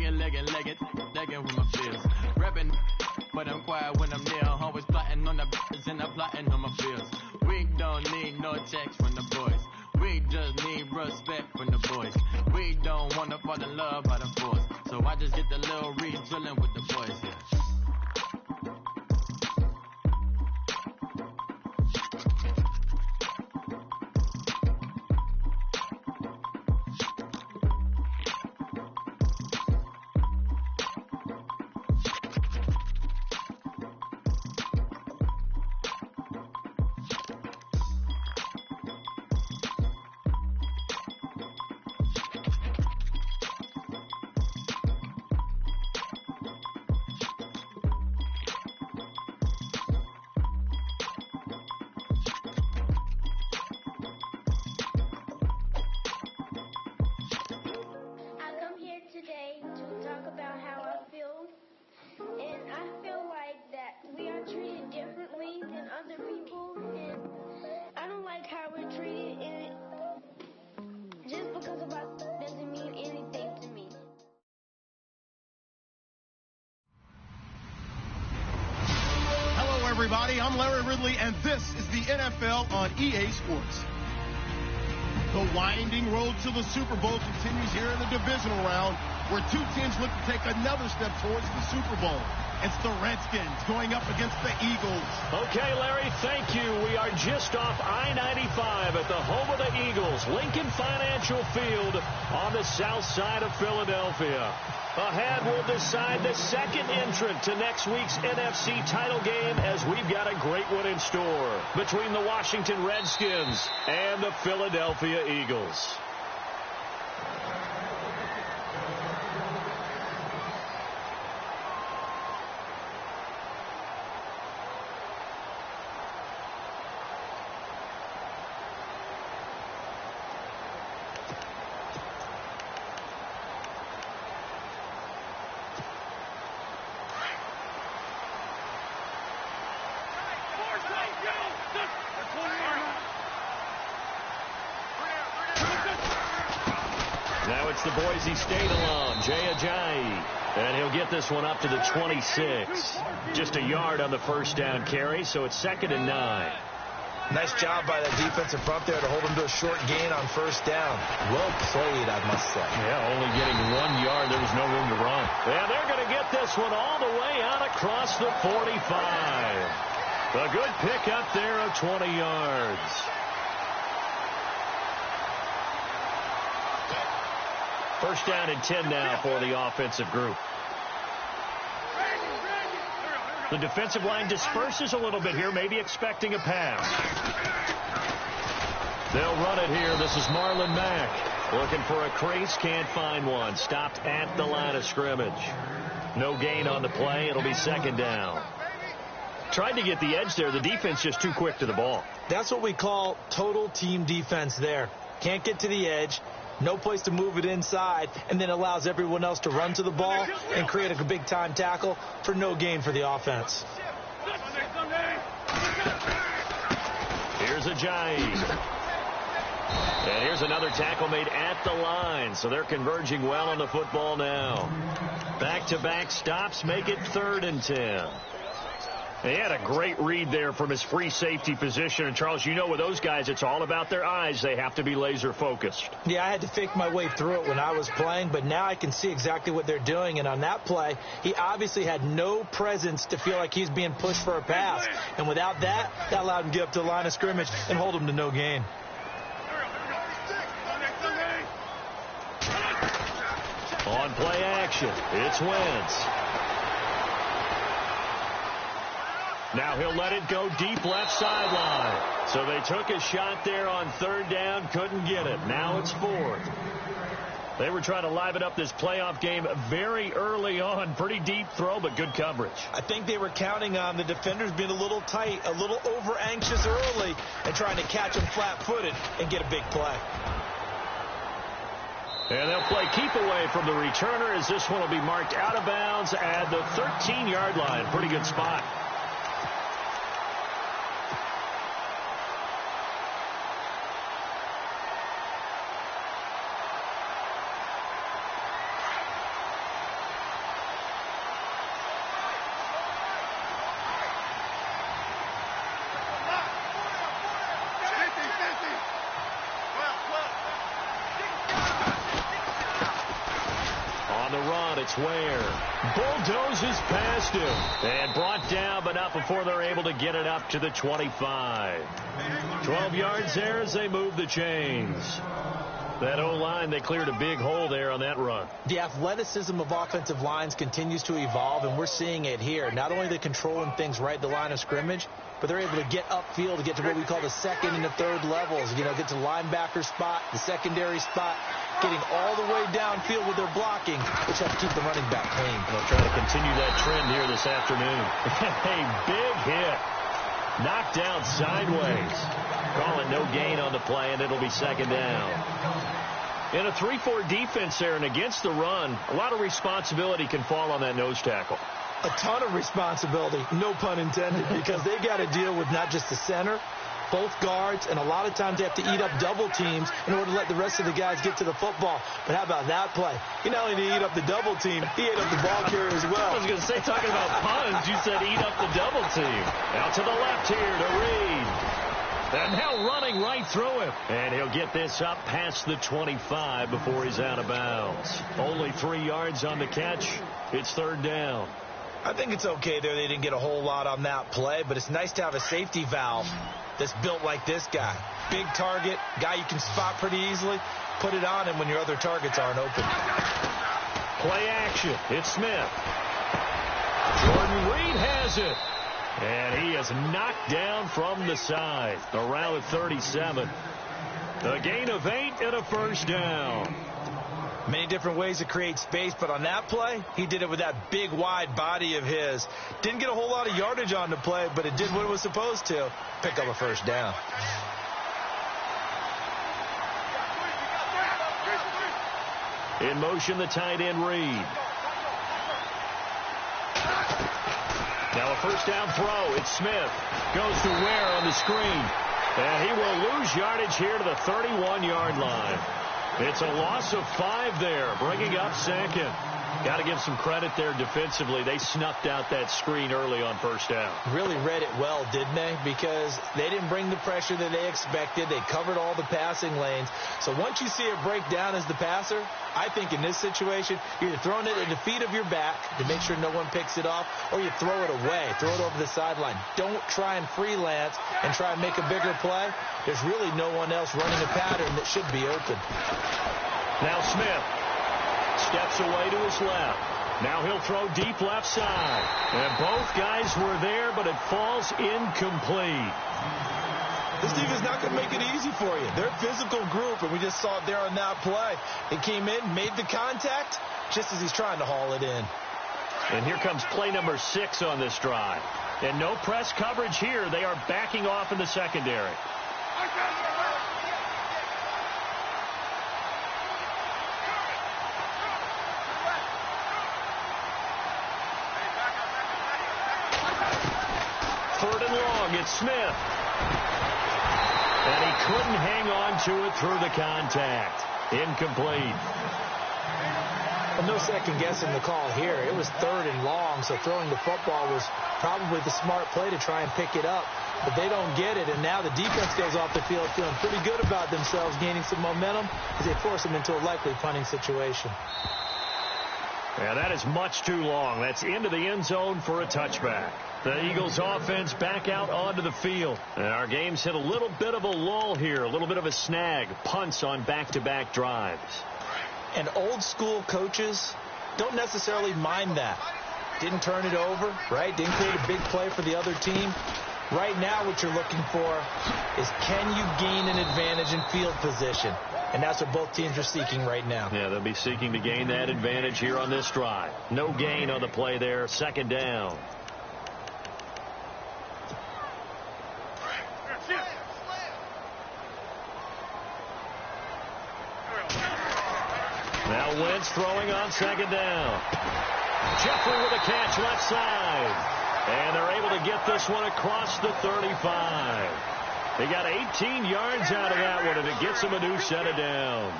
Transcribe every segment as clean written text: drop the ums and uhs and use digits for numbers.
legging with my feels. Reppin', but I'm quiet when I'm near. Always plotting on the b****s and I'm plotting on my feels. We don't need no text from the boys. We just need respect from the boys. We don't wanna fall in love by the force. So I just get the little re-drilling with the boys, yeah. Everybody, I'm Larry Ridley, and this is the NFL on EA Sports. The winding road to the Super Bowl continues here in the divisional round, where two teams look to take another step towards the Super Bowl. It's the Redskins going up against the Eagles. Okay, Larry, thank you. We are just off I-95 at the home of the Eagles, Lincoln Financial Field on the south side of Philadelphia. Ahead, we'll decide the second entrant to next week's NFC title game, as we've got a great one in store between the Washington Redskins and the Philadelphia Eagles. Now it's the Boise State alum, Jay Ajayi. And he'll get this one up to the 26. Just a yard on the first down carry, so it's 2nd and 9. Nice job by that defensive front there to hold him to a short gain on first down. Well played, I must say. Yeah, only getting 1 yard. There was no room to run. And they're going to get this one all the way out across the 45. A good pick up there of 20 yards. First down and 10 now for the offensive group. The defensive line disperses a little bit here, maybe expecting a pass. They'll run it here. This is Marlon Mack. Looking for a crease, can't find one. Stopped at the line of scrimmage. No gain on the play. It'll be 2nd down. Tried to get the edge there. The defense just too quick to the ball. That's what we call total team defense there. Can't get to the edge. No place to move it inside, and then allows everyone else to run to the ball and create a big-time tackle for no gain for the offense. Here's Ajayi. And here's another tackle made at the line, so they're converging well on the football now. Back-to-back stops make it 3rd and 10. He had a great read there from his free safety position. And, Charles, you know with those guys, it's all about their eyes. They have to be laser-focused. Yeah, I had to fake my way through it when I was playing, but now I can see exactly what they're doing. And on that play, he obviously had no presence to feel like he's being pushed for a pass. And without that, that allowed him to get up to the line of scrimmage and hold him to no gain. On play action, it's Wentz. Now he'll let it go deep left sideline. So they took a shot there on 3rd down, couldn't get it. Now it's 4th. They were trying to liven up this playoff game very early on. Pretty deep throw, but good coverage. I think they were counting on the defenders being a little tight, a little over-anxious early, and trying to catch them flat-footed and get a big play. And they'll play keep away from the returner, as this one will be marked out of bounds at the 13-yard line. Pretty good spot. On the run, it's Ware. Bulldozes past him. And brought down, but not before they're able to get it up to the 25. 12 yards there as they move the chains. That O-line, they cleared a big hole there on that run. The athleticism of offensive lines continues to evolve, and we're seeing it here. Not only are they controlling things right at the line of scrimmage, but they're able to get upfield to get to what we call the second and the third levels. You know, get to the linebacker spot, the secondary spot, getting all the way downfield with their blocking, which helps keep the running back clean. They'll try to continue that trend here this afternoon. A big hit. Knocked down sideways. Call it no gain on the play, and it'll be second down. In a 3-4 defense there and against the run, a lot of responsibility can fall on that nose tackle. A ton of responsibility, no pun intended, because they got to deal with not just the center, both guards, and a lot of times they have to eat up double teams in order to let the rest of the guys get to the football. But how about that play? He not only did he eat up the double team, he ate up the ball carrier as well. I was going to say, talking about puns, you said eat up the double team. Out to the left here to Reed. And now running right through him. And he'll get this up past the 25 before he's out of bounds. Only 3 yards on the catch. It's third down. I think it's okay there. They didn't get a whole lot on that play, but it's nice to have a safety valve that's built like this guy. Big target, guy you can spot pretty easily. Put it on him when your other targets aren't open. Play action. It's Smith. Jordan Reed has it. And he is knocked down from the side. Around the 37. A gain of 8 and a first down. Many different ways to create space, but on that play, he did it with that big, wide body of his. Didn't get a whole lot of yardage on the play, but it did what it was supposed to. Pick up a first down. In motion, the tight end, Reed. Now a first down throw. It's Smith. Goes to Ware on the screen. And he will lose yardage here to the 31-yard line. It's a loss of 5 there, bringing up second. Got to give some credit there defensively. They snuffed out that screen early on first down. Really read it well, didn't they? Because they didn't bring the pressure that they expected. They covered all the passing lanes. So once you see it break down as the passer, I think in this situation, you're either throwing it at the feet of your back to make sure no one picks it off, or you throw it away, throw it over the sideline. Don't try and freelance and try and make a bigger play. There's really no one else running a pattern that should be open. Now Smith steps away to his left. Now he'll throw deep left side. And both guys were there, but it falls incomplete. This team is not going to make it easy for you. They're a physical group, and we just saw it there on that play. He came in, made the contact, just as he's trying to haul it in. And here comes play number 6 on this drive. And no press coverage here. They are backing off in the secondary. Third and long, it's Smith. And he couldn't hang on to it through the contact. Incomplete. Well, no second guessing the call here. It was third and long, so throwing the football was probably the smart play to try and pick it up. But they don't get it, and now the defense goes off the field feeling pretty good about themselves, gaining some momentum as they force them into a likely punting situation. Yeah, that is much too long. That's into the end zone for a touchback. The Eagles offense back out onto the field. And our game's hit a little bit of a lull here, a little bit of a snag. Punts on back-to-back drives. And old school coaches don't necessarily mind that. Didn't turn it over, right? Didn't create a big play for the other team. Right now what you're looking for is, can you gain an advantage in field position? And that's what both teams are seeking right now. Yeah, they'll be seeking to gain that advantage here on this drive. No gain on the play there. Second down. Now Wentz throwing on second down. Jeffrey with a catch left side. And they're able to get this one across the 35. They got 18 yards out of that one, and it gets them a new set of downs.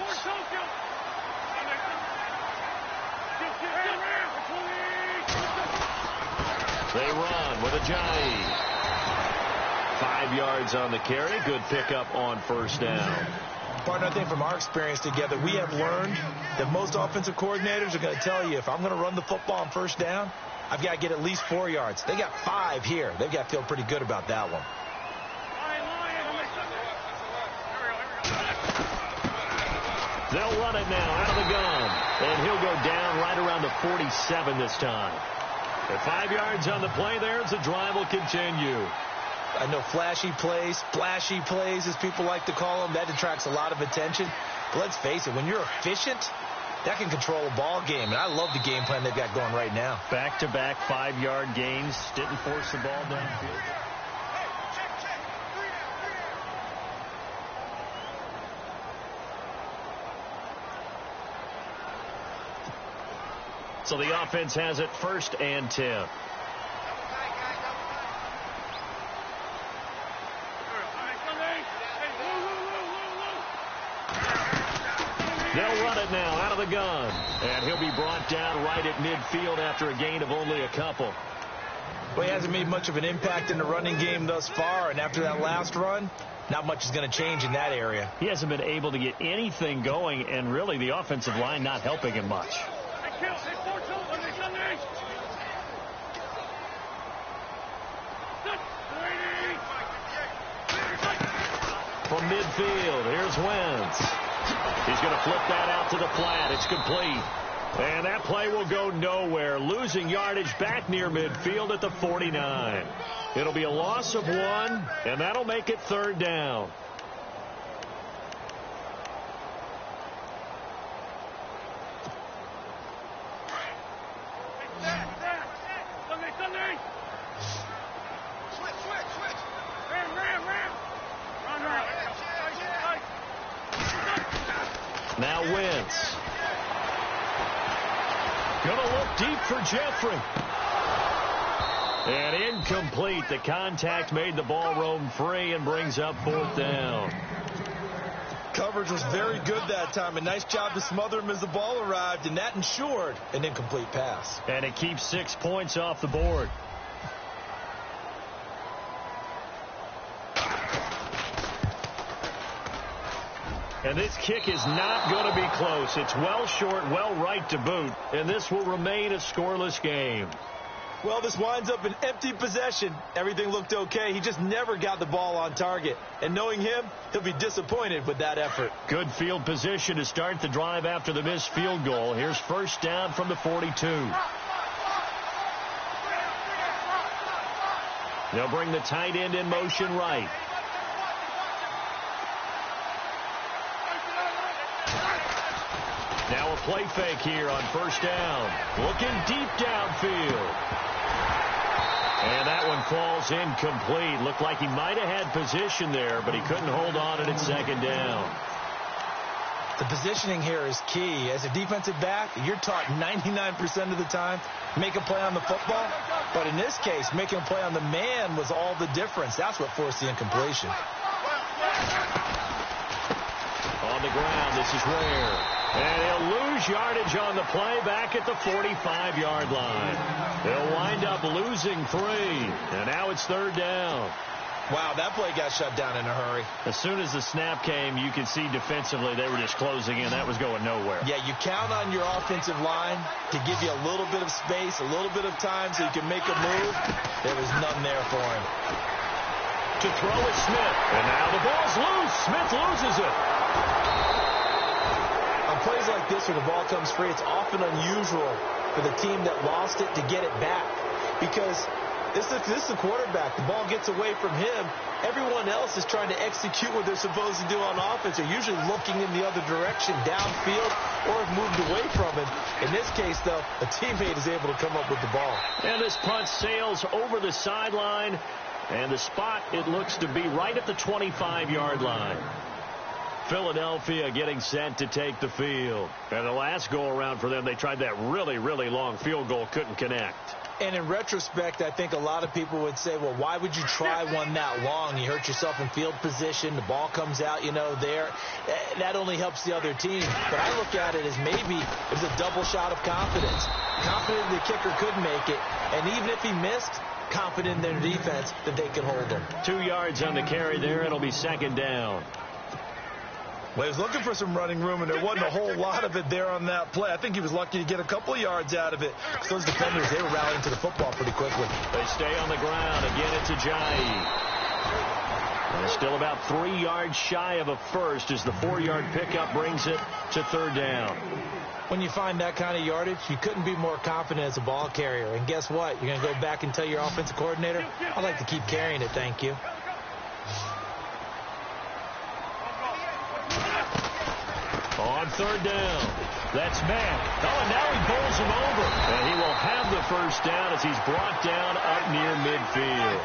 They run with Ajayi. 5 yards on the carry. Good pickup on first down. Partner, I think from our experience together, we have learned that most offensive coordinators are going to tell you, if I'm going to run the football on first down, I've got to get at least 4 yards. They got 5 here. They've got to feel pretty good about that one. They'll run it now out of the gun, and he'll go down right around the 47 this time. At 5 yards on the play there, the drive will continue. I know flashy plays, splashy plays, as people like to call them, that attracts a lot of attention. But let's face it, when you're efficient, that can control a ball game, and I love the game plan they've got going right now. Back-to-back 5-yard gains, didn't force the ball downfield. So the offense has it 1st and 10. They'll run it now out of the gun. And he'll be brought down right at midfield after a gain of only a couple. Well, he hasn't made much of an impact in the running game thus far, and after that last run, not much is going to change in that area. He hasn't been able to get anything going, and really the offensive line not helping him much. From midfield, here's Wentz. He's going to flip that out to the flat. It's complete. And that play will go nowhere. Losing yardage back near midfield at the 49. It'll be a loss of 1, and that'll make it 3rd down. Now Wentz. Gonna look deep for Jeffrey. And incomplete. The contact made the ball roam free and brings up 4th down. Coverage was very good that time. A nice job to smother him as the ball arrived, and that ensured an incomplete pass. And it keeps 6 points off the board. And this kick is not going to be close. It's well short, well right to boot. And this will remain a scoreless game. Well, this winds up an empty possession. Everything looked okay. He just never got the ball on target. And knowing him, he'll be disappointed with that effort. Good field position to start the drive after the missed field goal. Here's 1st down from the 42. They'll bring the tight end in motion right. Now a play fake here on 1st down. Looking deep downfield. And that one falls incomplete. Looked like he might have had position there, but he couldn't hold on to it at 2nd down. The positioning here is key. As a defensive back, you're taught 99% of the time, make a play on the football. But in this case, making a play on the man was all the difference. That's what forced the incompletion. On the ground, this is Ware. And he'll lose yardage on the play back at the 45-yard line. They'll wind up losing 3. And now it's 3rd down. Wow, that play got shut down in a hurry. As soon as the snap came, you could see defensively they were just closing in. That was going nowhere. Yeah, you count on your offensive line to give you a little bit of space, a little bit of time so you can make a move. There was none there for him. To throw is Smith. And now the ball's loose. Smith loses it. On plays like this where the ball comes free, it's often unusual for the team that lost it to get it back. Because this is the quarterback. The ball gets away from him. Everyone else is trying to execute what they're supposed to do on offense. They're usually looking in the other direction, downfield, or have moved away from it. In this case, though, a teammate is able to come up with the ball. And this punt sails over the sideline. And the spot, it looks to be right at the 25-yard line. Philadelphia getting set to take the field. And the last go-around for them, they tried that really, really long field goal, couldn't connect. And in retrospect, I think a lot of people would say, well, why would you try one that long? You hurt yourself in field position. The ball comes out, there. That only helps the other team. But I look at it as maybe it was a double shot of confidence. Confident the kicker could make it. And even if he missed, confident in their defense that they can hold him. 2 yards on the carry there. It'll be 2nd down. Well, he was looking for some running room, and there wasn't a whole lot of it there on that play. I think he was lucky to get a couple of yards out of it. Those defenders, they were rallying to the football pretty quickly. They stay on the ground. Again, it's Ajayi. And still about 3 yards shy of a first as the 4-yard pickup brings it to third down. When you find that kind of yardage, you couldn't be more confident as a ball carrier. And guess what? You're going to go back and tell your offensive coordinator, I'd like to keep carrying it, thank you. On third down, that's Mack. Oh, and now he bowls him over. And he will have the first down as he's brought down up near midfield.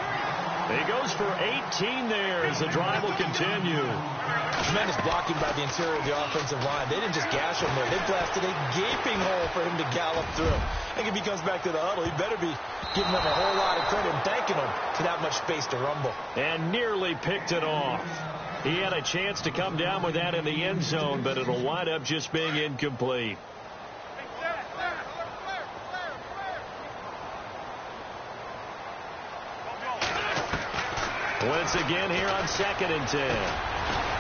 He goes for 18 there as the drive will continue. Tremendous blocking by the interior of the offensive line. They didn't just gash him there. They blasted a gaping hole for him to gallop through. I think if he comes back to the huddle, he better be giving them a whole lot of credit and thanking them for that much space to rumble. And nearly picked it off. He had a chance to come down with that in the end zone, but it'll wind up just being incomplete. Once again here on 2nd and 10.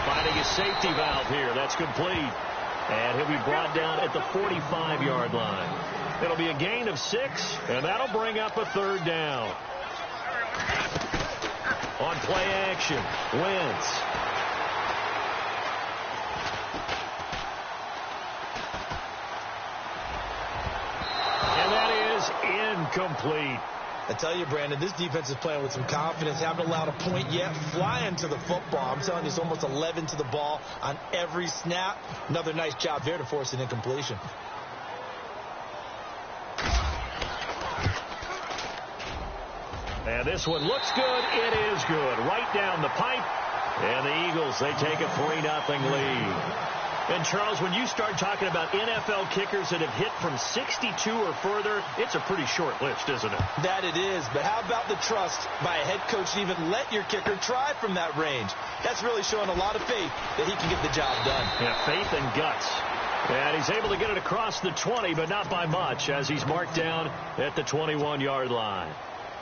Finding a safety valve here. That's complete. And he'll be brought down at the 45-yard line. It'll be a gain of 6, and that'll bring up a third down. On play action, Wentz. And that is incomplete. I tell you, Brandon, this defense is playing with some confidence. Haven't allowed a point yet. Flying to the football. I'm telling you, it's almost 11 to the ball on every snap. Another nice job there to force an incompletion. And this one looks good. It is good. Right down the pipe. And the Eagles, they take a 3-0 lead. And, Charles, when you start talking about NFL kickers that have hit from 62 or further, it's a pretty short list, isn't it? That it is. But how about the trust by a head coach to even let your kicker try from that range? That's really showing a lot of faith that he can get the job done. Yeah, faith and guts. And he's able to get it across the 20, but not by much, as he's marked down at the 21-yard line.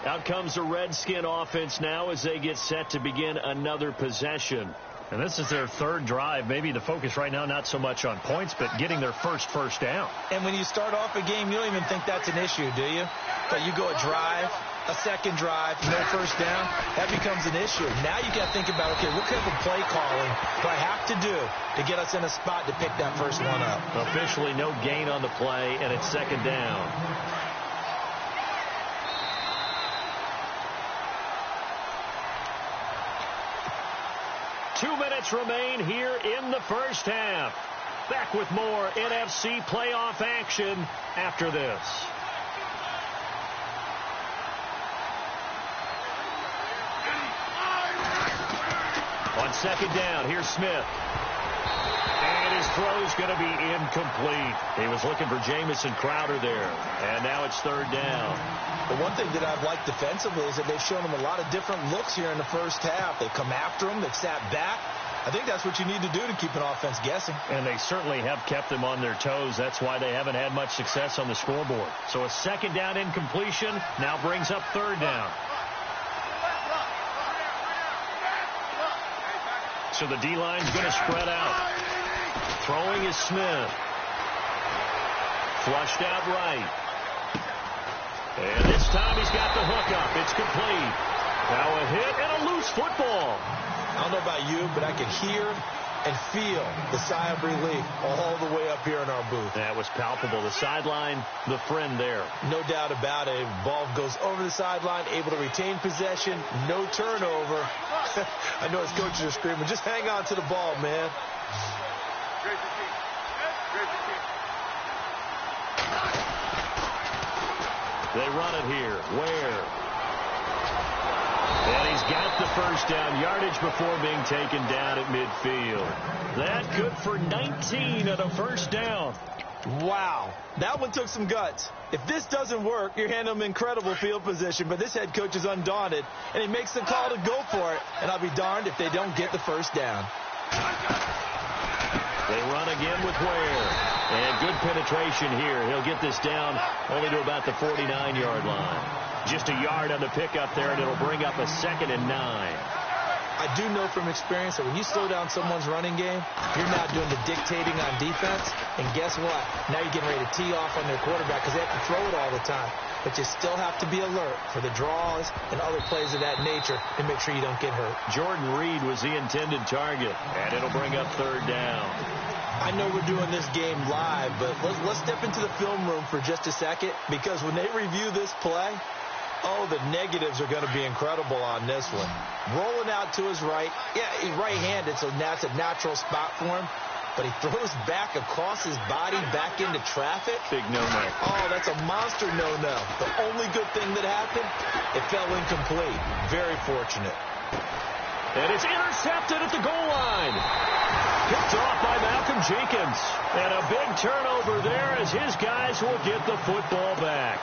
Out comes the Redskin offense now as they get set to begin another possession. And this is their third drive. Maybe the focus right now not so much on points, but getting their first down. And when you start off a game, you don't even think that's an issue, do you? But you go a drive, a second drive, no first down, that becomes an issue. Now you got to think about, okay, what kind of play calling do I have to do to get us in a spot to pick that first one up? Officially no gain on the play, and it's second down. Two minutes remain here in the first half. Back with more NFC playoff action after this. On second down, here's Smith. And his throw's going to be incomplete. He was looking for Jamison Crowder there. And now it's third down. The one thing that I've liked defensively is that they've shown him a lot of different looks here in the first half. They've come after him. They've sat back. I think that's what you need to do to keep an offense guessing. And they certainly have kept them on their toes. That's why they haven't had much success on the scoreboard. So a second down incompletion now brings up third down. So the D-line's going to spread out. Throwing is Smith. Flushed out right. And this time he's got the hook up. It's complete. Now a hit and a loose football. I don't know about you, but I can hear and feel the sigh of relief all the way up here in our booth. That was palpable. The sideline, the friend there. No doubt about it. Ball goes over the sideline, able to retain possession, no turnover. I know his coaches are screaming, just hang on to the ball, man. They run it here. Where? And he's got the first down, yardage before being taken down at midfield. That good for 19 at a first down. Wow, that one took some guts. If this doesn't work, you're handing them incredible field position, but this head coach is undaunted, and he makes the call to go for it, and I'll be darned if they don't get the first down. They run again with Ware. And good penetration here. He'll get this down only to about the 49-yard line. Just a yard on the pickup there, and it'll bring up a 2nd and 9. I do know from experience that when you slow down someone's running game, you're now doing the dictating on defense. And guess what? Now you're getting ready to tee off on their quarterback because they have to throw it all the time. But you still have to be alert for the draws and other plays of that nature to make sure you don't get hurt. Jordan Reed was the intended target, and it'll bring up third down. I know we're doing this game live, but let's step into the film room for just a second, because when they review this play, oh, the negatives are going to be incredible on this one. Rolling out to his right. Yeah, he's right-handed, so that's a natural spot for him. But he throws back across his body back into traffic. Big no-no. Oh, that's a monster no-no. The only good thing that happened, it fell incomplete. Very fortunate. And it's intercepted at the goal line. Picked off by Malcolm Jenkins. And a big turnover there as his guys will get the football back.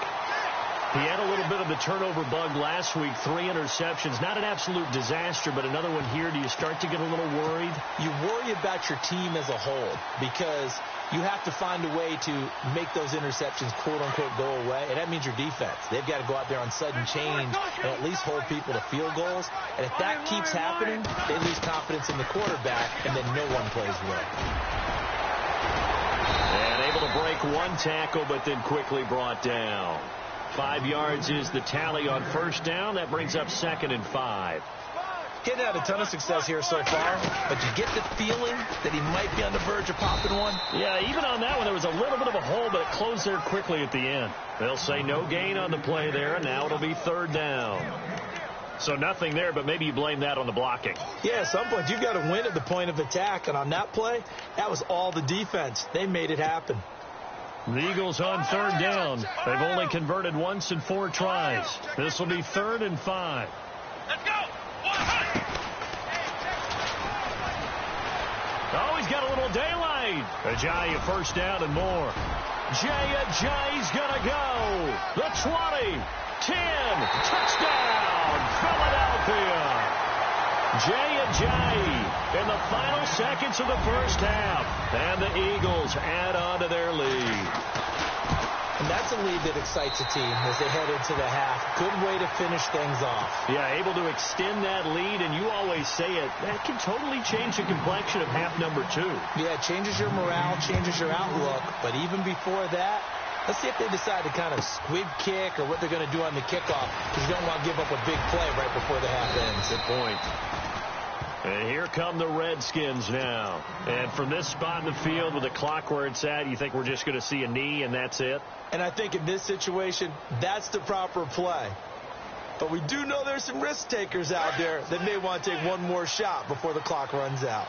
He had a little bit of the turnover bug last week, 3 interceptions. Not an absolute disaster, but another one here. Do you start to get a little worried? You worry about your team as a whole because you have to find a way to make those interceptions, quote-unquote, go away, and that means your defense. They've got to go out there on sudden change and at least hold people to field goals. And if that keeps happening, they lose confidence in the quarterback, and then no one plays well. And able to break one tackle, but then quickly brought down. 5 yards is the tally on first down. That brings up 2nd and 5. Getting had a ton of success here so far, but you get the feeling that he might be on the verge of popping one. Yeah, even on that one, there was a little bit of a hole, but it closed there quickly at the end. They'll say no gain on the play there, and now it'll be 3rd down. So nothing there, but maybe you blame that on the blocking. Yeah, at some point, you've got to win at the point of attack, and on that play, that was all the defense. They made it happen. The Eagles on 3rd down. They've only converted once in 4 tries. This will be 3rd and 5. Let's go! Oh, he's got a little daylight. Ajayi first down and more. Ajayi's going to go. The 20, 10, touchdown, Philadelphia. Ajayi in the final seconds of the first half. And the Eagles add on to their lead. And that's a lead that excites a team as they head into the half. Good way to finish things off. Yeah, able to extend that lead, and you always say it, that can totally change the complexion of half number 2. Yeah, it changes your morale, changes your outlook. But even before that, let's see if they decide to kind of squib kick or what they're going to do on the kickoff, because you don't want to give up a big play right before the half ends. Good point. And here come the Redskins now. And from this spot in the field with the clock where it's at, you think we're just going to see a knee and that's it? And I think in this situation, that's the proper play. But we do know there's some risk takers out there that may want to take one more shot before the clock runs out.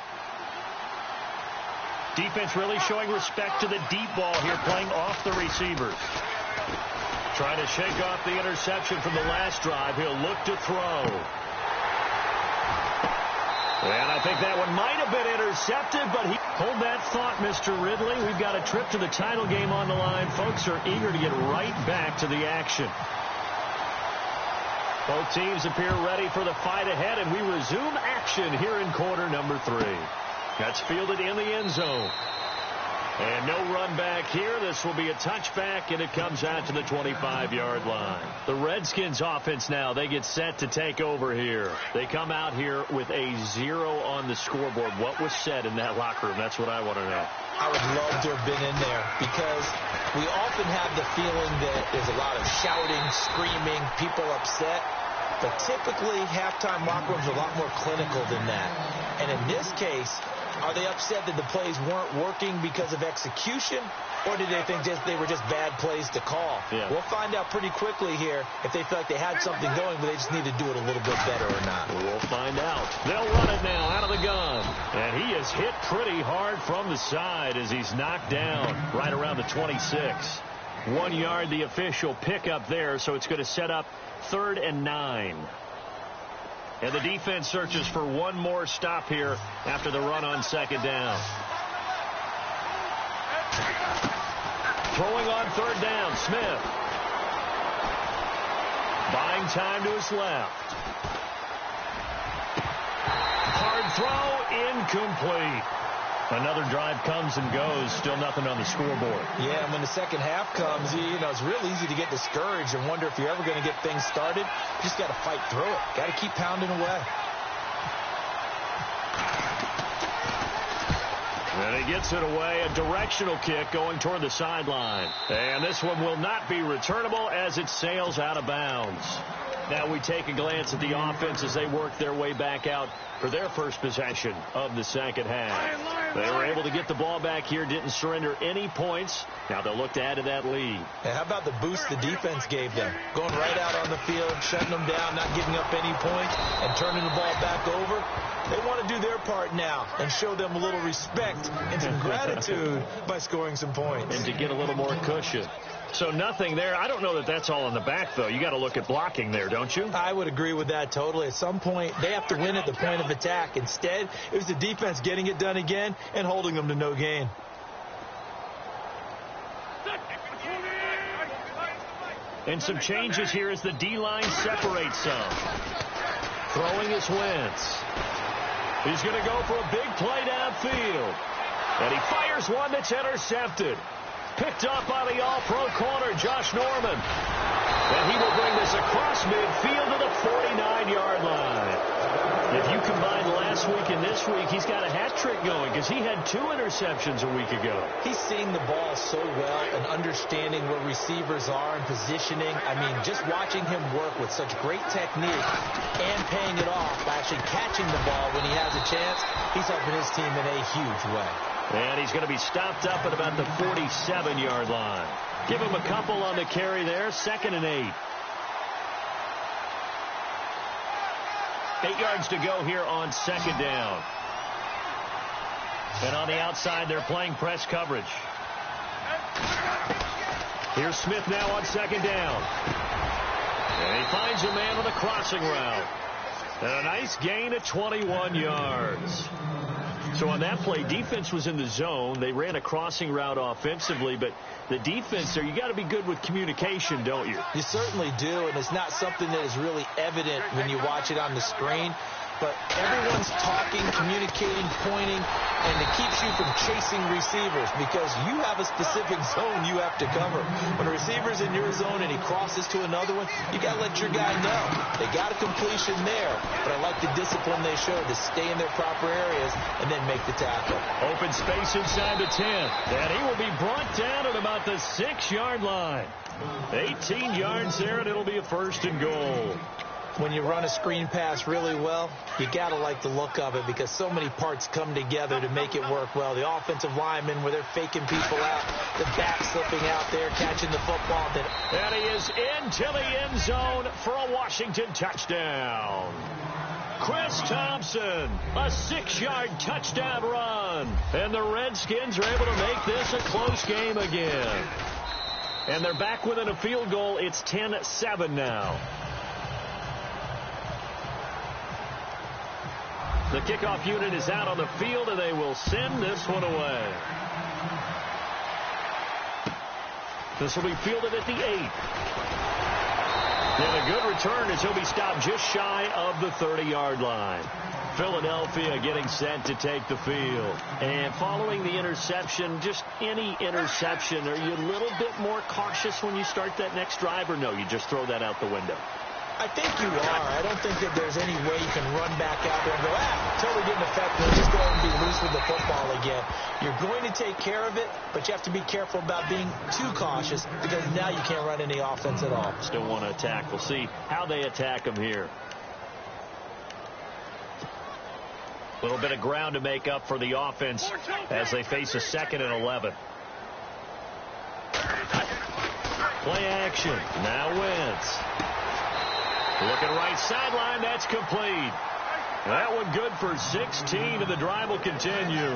Defense really showing respect to the deep ball here, playing off the receivers. Trying to shake off the interception from the last drive. He'll look to throw. And I think that one might have been intercepted, but he hold that thought, Mr. Ridley. We've got a trip to the title game on the line. Folks are eager to get right back to the action. Both teams appear ready for the fight ahead, and we resume action here in quarter number 3. That's fielded in the end zone. And no run back here. This will be a touchback, and it comes out to the 25-yard line. The Redskins offense now, they get set to take over here. They come out here with a 0 on the scoreboard. What was said in that locker room? That's what I want to know. I would love to have been in there because we often have the feeling that there's a lot of shouting, screaming, people upset. But typically, halftime locker rooms are a lot more clinical than that. And in this case, are they upset that the plays weren't working because of execution, or did they think they were just bad plays to call? Yeah. We'll find out pretty quickly here if they feel like they had something going, but they just need to do it a little bit better or not. We'll find out. They'll run it now out of the gun. And he is hit pretty hard from the side as he's knocked down right around the 26. 1 yard, the official pickup there, so it's going to set up 3rd and 9. And the defense searches for one more stop here after the run on 2nd down. Throwing on 3rd down, Smith. Buying time to his left. Hard throw, incomplete. Another drive comes and goes, still nothing on the scoreboard. Yeah, and when the second half comes, it's real easy to get discouraged and wonder if you're ever going to get things started. You just got to fight through it. Got to keep pounding away. And he gets it away, a directional kick going toward the sideline. And this one will not be returnable as it sails out of bounds. Now we take a glance at the offense as they work their way back out for their first possession of the second half. They were able to get the ball back here, didn't surrender any points. Now they'll look to add to that lead. And how about the boost the defense gave them? Going right out on the field, shutting them down, not giving up any points, and turning the ball back over. They want to do their part now and show them a little respect and some gratitude by scoring some points. And to get a little more cushion. So nothing there. I don't know that that's all in the back, though. You got to look at blocking there, don't you? I would agree with that totally. At some point, they have to win at the point of attack. Instead, it was the defense getting it done again and holding them to no gain. And some changes here as the D-line separates some. Throwing is Wentz. He's going to go for a big play downfield. And he fires one that's intercepted. Picked up by the all-pro corner, Josh Norman. And he will bring this across midfield to the 49-yard line. If you combine last week and this week, he's got a hat trick going because he had 2 interceptions a week ago. He's seeing the ball so well and understanding where receivers are and positioning. I mean, just watching him work with such great technique and paying it off by actually catching the ball when he has a chance, he's helping his team in a huge way. And he's going to be stopped up at about the 47-yard line. Give him a couple on the carry there. 2nd and 8. 8 yards to go here on 2nd down. And on the outside, they're playing press coverage. Here's Smith now on 2nd down. And he finds a man with a crossing route. And a nice gain of 21 yards. So on that play, defense was in the zone. They ran a crossing route offensively, but the defense there, you got to be good with communication, don't you? You certainly do, and it's not something that is really evident when you watch it on the screen. But everyone's talking, communicating, pointing, and it keeps you from chasing receivers because you have a specific zone you have to cover. When a receiver's in your zone and he crosses to another one, you got to let your guy know. They got a completion there, but I like the discipline they show to stay in their proper areas and then make the tackle. Open space inside the 10, and he will be brought down at about the 6-yard line. 18 yards there, and it'll be a 1st and goal. When you run a screen pass really well, you got to like the look of it because so many parts come together to make it work well. The offensive linemen, where they're faking people out, the back slipping out there, catching the football. And he is into the end zone for a Washington touchdown. Chris Thompson, a 6-yard touchdown run. And the Redskins are able to make this a close game again. And they're back within a field goal. It's 10-7 now. The kickoff unit is out on the field, and they will send this one away. This will be fielded at the 8. And a good return as he'll be stopped just shy of the 30-yard line. Philadelphia getting set to take the field. And following the interception, just any interception, are you a little bit more cautious when you start that next drive, or no, you just throw that out the window? I think you are. I don't think that there's any way you can run back out there and go, totally didn't affect me. Just go ahead and be loose with the football again. You're going to take care of it, but you have to be careful about being too cautious because now you can't run any offense at all. Still want to attack. We'll see how they attack them here. A little bit of ground to make up for the offense as they face a 2nd and 11. Play action. Now Wentz. Looking right sideline, that's complete. That one good for 16, and the drive will continue.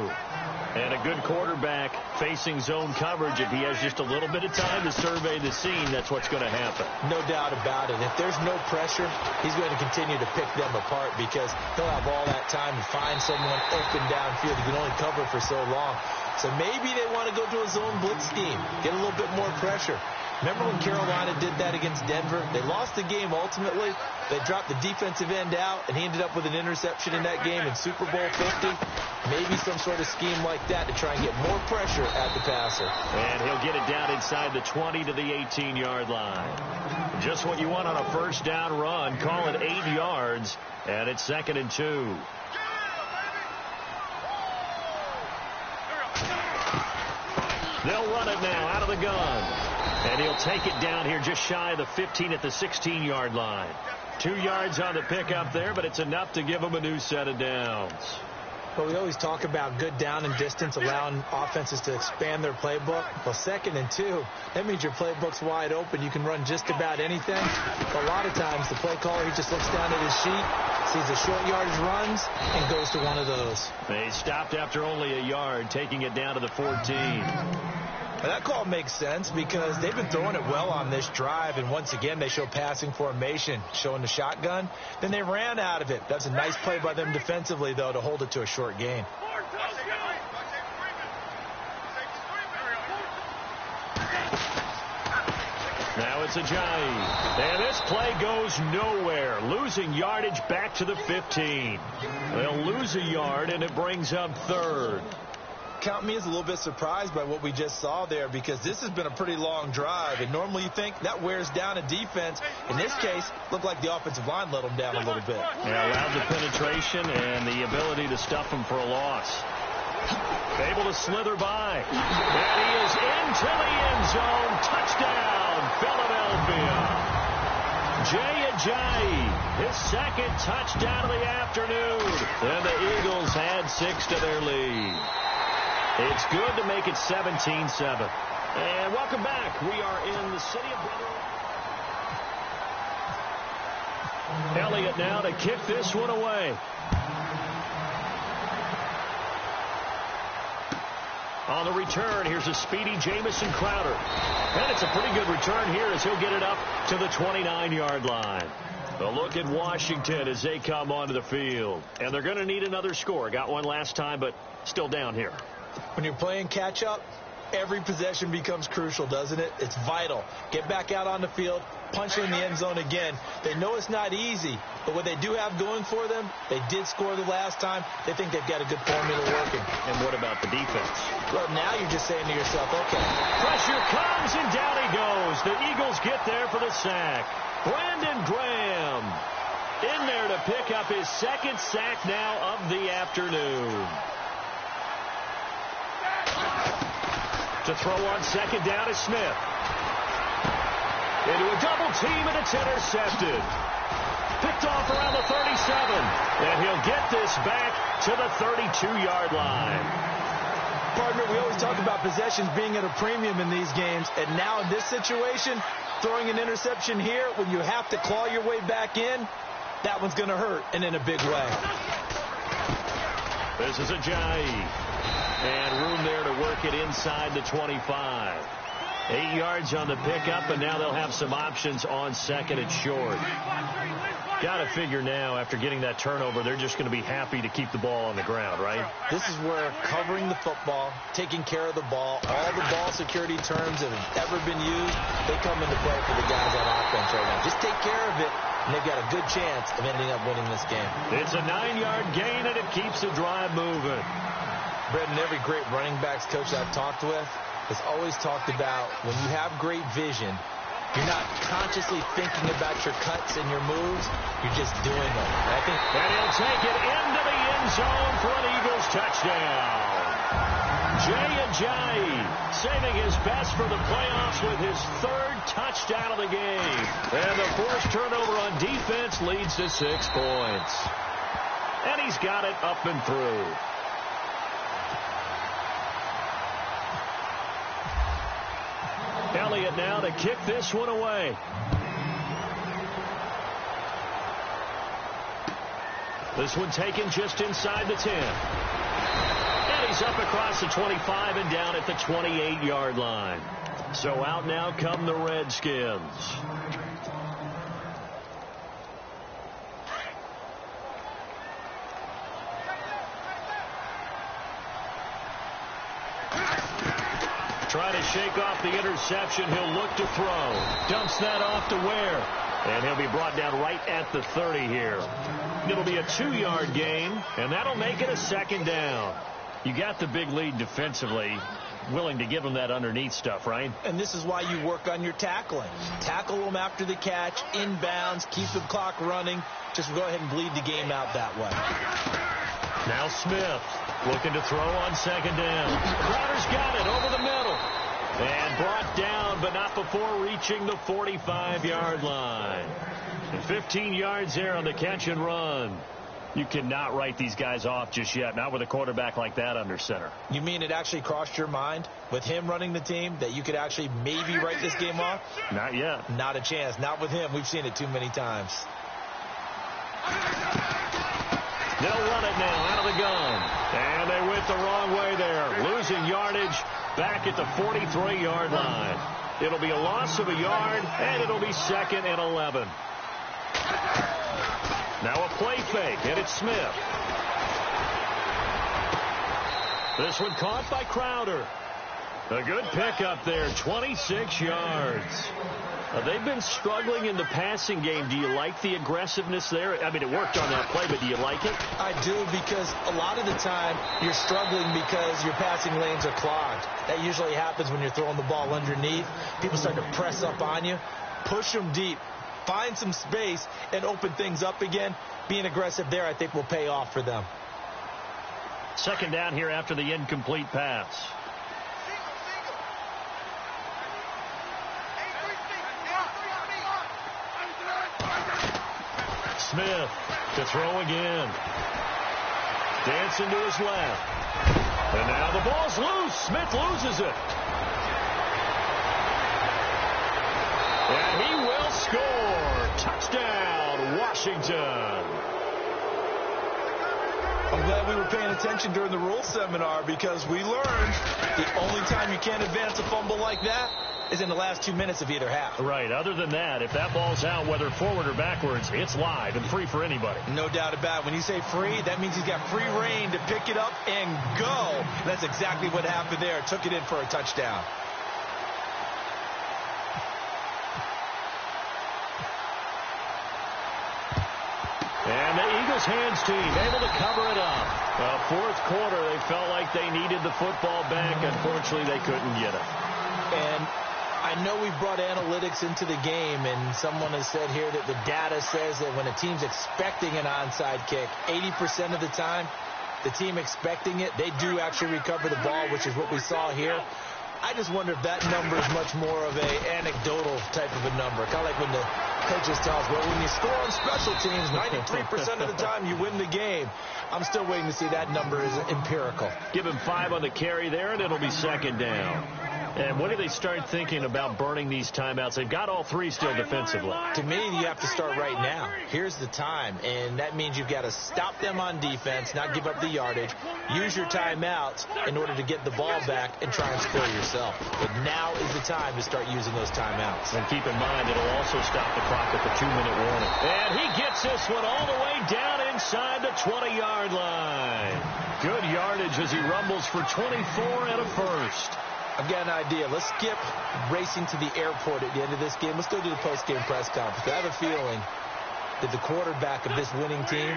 And a good quarterback facing zone coverage. If he has just a little bit of time to survey the scene, that's what's going to happen. No doubt about it. If there's no pressure, he's going to continue to pick them apart because he'll have all that time to find someone open downfield. He can only cover for so long. So maybe they want to go to a zone blitz scheme, get a little bit more pressure. Remember when Carolina did that against Denver? They lost the game ultimately. They dropped the defensive end out, and he ended up with an interception in that game in Super Bowl 50. Maybe some sort of scheme like that to try and get more pressure at the passer. And he'll get it down inside the 20 to the 18-yard line. Just what you want on a 1st down run. Call it 8 yards, and it's 2nd and 2. of the gun. And he'll take it down here just shy of the 15 at the 16-yard line. 2 yards on the pickup there, but it's enough to give him a new set of downs. But we always talk about good down and distance, allowing offenses to expand their playbook. Well, 2nd and 2, that means your playbook's wide open. You can run just about anything. But a lot of times, the play caller, he just looks down at his sheet, sees the short yardage runs, and goes to one of those. They stopped after only a yard, taking it down to the 14. Now, that call makes sense because they've been throwing it well on this drive, and once again, they show passing formation, showing the shotgun. Then they ran out of it. That's a nice play by them defensively, though, to hold it to a short gain. Now it's Ajayi. And this play goes nowhere, losing yardage back to the 15. They'll lose a yard, and it brings up 3rd. Count me as a little bit surprised by what we just saw there because this has been a pretty long drive, and normally you think that wears down a defense. In this case, looked like the offensive line let them down a little bit. Yeah, allowed the penetration and the ability to stuff them for a loss. Able to slither by. And he is into the end zone. Touchdown, Philadelphia. Ajayi, his 2nd touchdown of the afternoon. And the Eagles add 6 to their lead. It's good to make it 17-7. And welcome back. We are in the city of Brother. Elliott now to kick this one away. On the return, here's a speedy Jamison Crowder. And it's a pretty good return here as he'll get it up to the 29-yard line. A look at Washington as they come onto the field. And they're going to need another score. Got one last time, but still down here. When you're playing catch-up, every possession becomes crucial, doesn't it? It's vital. Get back out on the field, punch in the end zone again. They know it's not easy, but what they do have going for them, they did score the last time. They think they've got a good formula working. And what about the defense? Well, now you're just saying to yourself, okay. Pressure comes, and down he goes. The Eagles get there for the sack. Brandon Graham in there to pick up his 2nd sack now of the afternoon. To throw on 2nd down is Smith. Into a double team, and it's intercepted. Picked off around the 37. And he'll get this back to the 32-yard line. Partner, we always talk about possessions being at a premium in these games. And now in this situation, throwing an interception here when you have to claw your way back in, that one's going to hurt, and in a big way. This is Ajayi. And room there to work it inside the 25. 8 yards on the pickup, and now they'll have some options on 2nd and short. Got to figure now, after getting that turnover, they're just going to be happy to keep the ball on the ground, right? This is where covering the football, taking care of the ball, all the ball security terms that have ever been used, they come into play for the guys on offense right now. Just take care of it, and they've got a good chance of ending up winning this game. It's a 9-yard gain, and it keeps the drive moving. Brendan, every great running backs coach I've talked with has always talked about when you have great vision, you're not consciously thinking about your cuts and your moves. You're just doing them. And he'll take it into the end zone for an Eagles touchdown. Ajayi saving his best for the playoffs with his 3rd touchdown of the game. And the forced turnover on defense leads to 6 points. And he's got it up and through. Elliott now to kick this one away. This one taken just inside the 10. And he's up across the 25 and down at the 28-yard line. So out now come the Redskins. Trying to shake off the interception. He'll look to throw. Dumps that off to Ware. And he'll be brought down right at the 30 here. It'll be a 2-yard gain, and that'll make it a 2nd down. You got the big lead defensively. Willing to give them that underneath stuff, right? And this is why you work on your tackling. Tackle them after the catch, inbounds, keep the clock running. Just go ahead and bleed the game out that way. Now Smith looking to throw on 2nd down. Crowder's got it over the middle. And brought down, but not before reaching the 45-yard line. And 15 yards there on the catch and run. You cannot write these guys off just yet, not with a quarterback like that under center. You mean it actually crossed your mind with him running the team that you could actually maybe write this game off? Not yet. Not a chance. Not with him. We've seen it too many times. They'll run it now out of the gun. And they went the wrong way there. Losing yardage back at the 43-yard line. It'll be a loss of a yard, and it'll be 2nd and 11. Now a play fake, and it's Smith. This one caught by Crowder. A good pickup there, 26 yards. They've been struggling in the passing game. Do you like the aggressiveness there? I mean, it worked on that play, but do you like it? I do, because a lot of the time you're struggling because your passing lanes are clogged. That usually happens when you're throwing the ball underneath. People start to press up on you. Push them deep. Find some space and open things up again. Being aggressive there, I think, will pay off for them. 2nd down here after the incomplete pass. Smith to throw again. Dancing to his left. And now the ball's loose. Smith loses it. And he will score. Touchdown, Washington. I'm glad we were paying attention during the rules seminar, because we learned the only time you can't advance a fumble like that is in the last 2 minutes of either half. Right. Other than that, if that ball's out, whether forward or backwards, it's live and free for anybody. No doubt about it. When you say free, that means he's got free reign to pick it up and go. That's exactly what happened there. Took it in for a touchdown. And the Eagles hands team able to cover it up. Fourth quarter, they felt like they needed the football back. Unfortunately, they couldn't get it. And I know we've brought analytics into the game, and someone has said here that the data says that when a team's expecting an onside kick, 80% of the time, the team expecting it, they do actually recover the ball, which is what we saw here. I just wonder if that number is much more of a anecdotal type of a number. Kind of like when the coaches tell us, well, when you score on special teams, 93% of the time you win the game. I'm still waiting to see that number is empirical. Give him 5 on the carry there, and it'll be 2nd down. And when do they start thinking about burning these timeouts? They've got all 3 still defensively. To me, you have to start right now. Here's the time, and that means you've got to stop them on defense, not give up the yardage, use your timeouts in order to get the ball back and try and score yourself. But now is the time to start using those timeouts. And keep in mind, it'll also stop the clock at the 2-minute warning. And he gets this one all the way down inside the 20-yard line. Good yardage as he rumbles for 24 and a first. I've got an idea. Let's skip racing to the airport at the end of this game. Let's go do the post-game press conference. I have a feeling that the quarterback of this winning team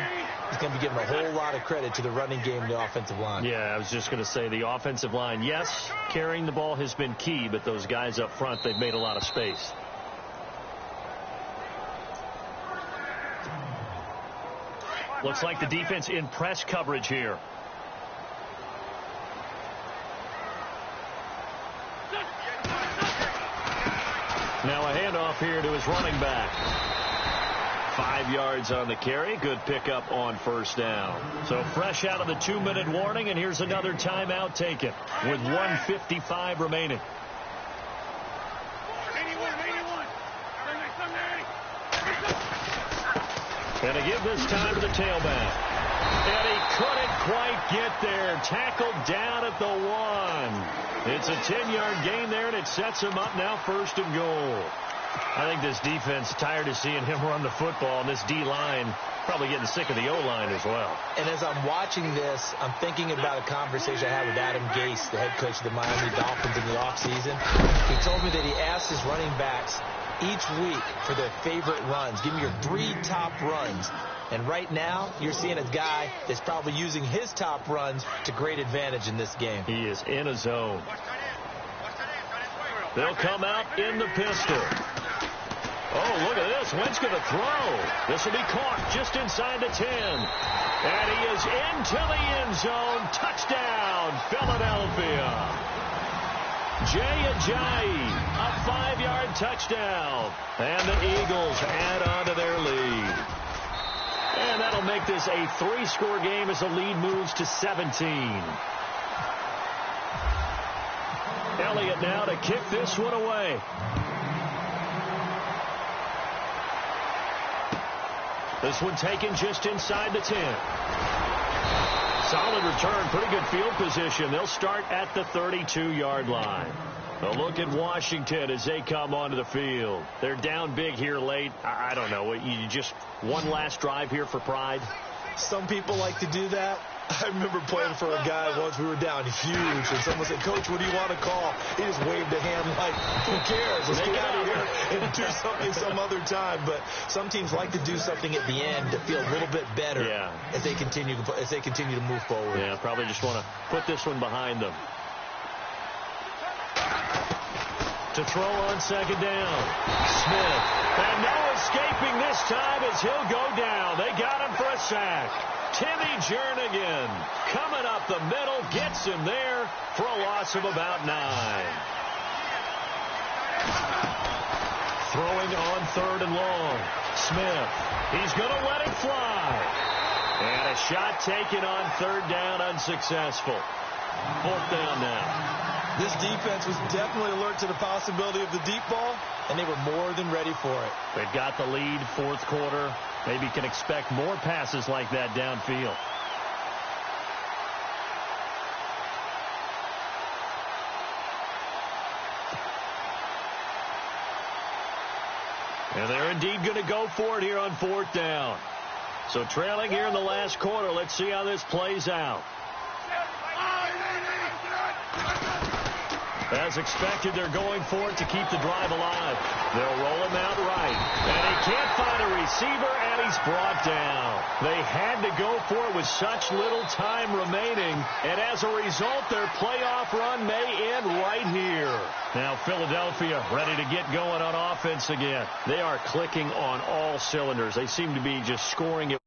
is going to be giving a whole lot of credit to the running game and the offensive line. Yeah, I was just going to say the offensive line, yes, carrying the ball has been key, but those guys up front, they've made a lot of space. Looks like the defense in press coverage here. Now a handoff here to his running back. 5 yards on the carry. Good pickup on first down. So fresh out of the 2-minute warning, and here's another timeout taken with 1:55 remaining. And to give this time to the tailback. And he couldn't quite get there. Tackled down at the 1. It's a 10-yard gain there, and it sets him up now 1st and goal. I think this defense tired of seeing him run the football, and this D-line probably getting sick of the O-line as well. And as I'm watching this, I'm thinking about a conversation I had with Adam Gase, the head coach of the Miami Dolphins in the offseason. He told me that he asked his running backs each week for their favorite runs. Give me your 3 top runs. And right now, you're seeing a guy that's probably using his top runs to great advantage in this game. He is in a zone. They'll come out in the pistol. Oh, look at this. Wentz going to throw. This will be caught just inside the 10. And he is into the end zone. Touchdown, Philadelphia. Ajayi, a 5-yard touchdown. And the Eagles add on to their lead. And that'll make this a 3-score game as the lead moves to 17. Elliott now to kick this one away. This one taken just inside the 10. Solid return, pretty good field position. They'll start at the 32-yard line. A look at Washington as they come onto the field. They're down big here late. I don't know. You just one last drive here for pride? Some people like to do that. I remember playing for a guy once. We were down huge, and someone said, "Coach, what do you want to call?" He just waved a hand like, "Who cares? Let's get out of here and do something some other time." But some teams like to do something at the end to feel a little bit better as they continue to move forward. Yeah, probably just want to put this one behind them. To throw on second down, Smith, and no escaping this time as he'll go down. They got him for a sack. Timmy Jernigan coming up the middle, gets him there for a loss of about 9. Throwing on 3rd and long. Smith, he's going to let it fly. And a shot taken on 3rd down, unsuccessful. 4th down now. This defense was definitely alert to the possibility of the deep ball, and they were more than ready for it. They've got the lead, 4th quarter. Maybe can expect more passes like that downfield. And they're indeed going to go for it here on 4th down. So trailing here in the last quarter. Let's see how this plays out. As expected, they're going for it to keep the drive alive. They'll roll him out right. And he can't find a receiver, and he's brought down. They had to go for it with such little time remaining. And as a result, their playoff run may end right here. Now Philadelphia ready to get going on offense again. They are clicking on all cylinders. They seem to be just scoring it.